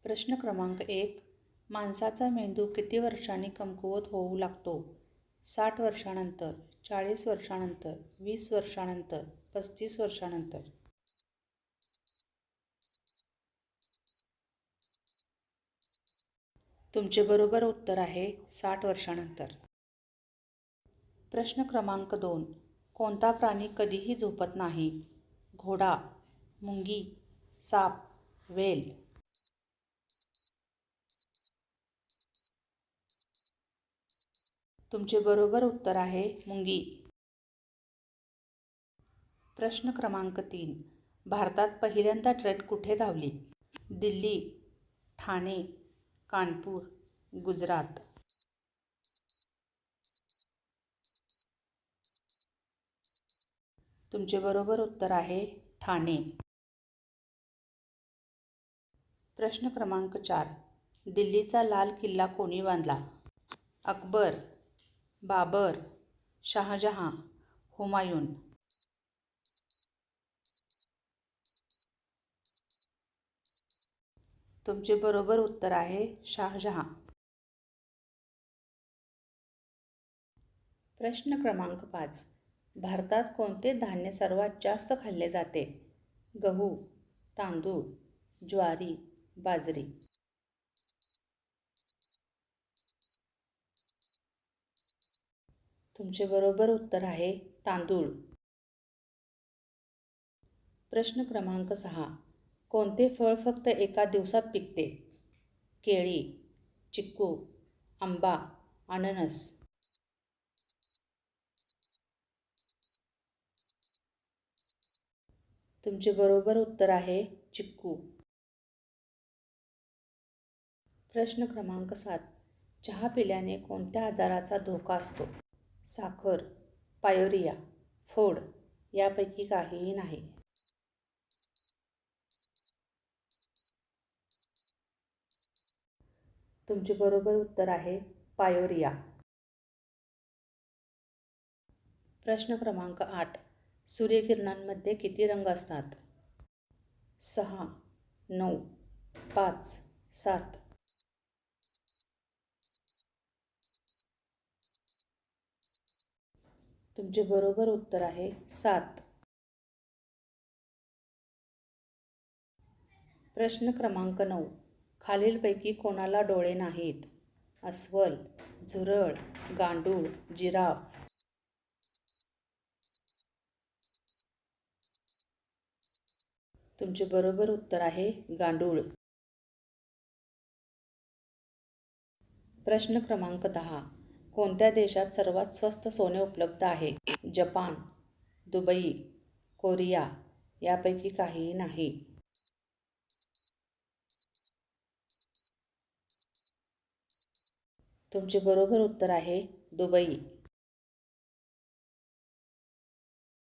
प्रश्न क्रमांक 1. माणसाचा मेंदू किती वर्षांनी कमकुवत होऊ लागतो? 60 वर्षांनंतर, 40 वर्षांनंतर, 20 वर्षांनंतर, 35 वर्षांनंतर. तुमचे बरोबर उत्तर आहे 60 वर्षांनंतर. प्रश्न क्रमांक 2. कोणता प्राणी कधीही झोपत नाही? घोडा, मुंगी, साप, व्हेल. तुमचे बरोबर उत्तर आहे मुंगी. प्रश्न क्रमांक 3. भारतात पहिल्यांदा ट्रेन कुठे धावली? दिल्ली, ठाणे, कानपूर, गुजरात. तुमचे बरोबर उत्तर आहे ठाणे. प्रश्न क्रमांक 4. दिल्लीचा लाल किल्ला कोणी बांधला? अकबर, बाबर, शहाजहां, हुमायून. तुमचे बरोबर उत्तर आहे शहाजहां. प्रश्न क्रमांक 5. भारतात कोणते धान्य सर्वात जास्त खाल्ले जाते? गहू, तांदूळ, ज्वारी, बाजरी. तुमचे बरोबर उत्तर आहे तांदूळ. प्रश्न क्रमांक 6. कोणते फळ फक्त एका दिवसात पिकते? केळी, चिक्कू, आंबा, अननस. तुमचे बरोबर उत्तर आहे चिक्कू. प्रश्न क्रमांक 7. चहा पिल्याने कोणत्या आजाराचा धोका असतो? साखर, पायोरिया, फोड यापैकी काहीही नाही. तुमचे बरोबर उत्तर आहे पायोरिया. प्रश्न क्रमांक 8. सूर्यकिरणांमध्ये किती रंग असतात? 6, 9, 5, 7. तुमचे बरोबर उत्तर आहे 7. प्रश्न क्रमांक 9. खालीलपैकी कोणाला डोळे नाहीत? अस्वल, झुरळ, गांडूळ, जिराफ. तुमचे बरोबर उत्तर आहे गांडूळ. प्रश्न क्रमांक 10. कोणत्या देशात सर्वात स्वस्त सोने उपलब्ध आहे? जपान, दुबई, कोरिया यापैकी काहीही नाही. तुमचे बरोबर उत्तर आहे दुबई.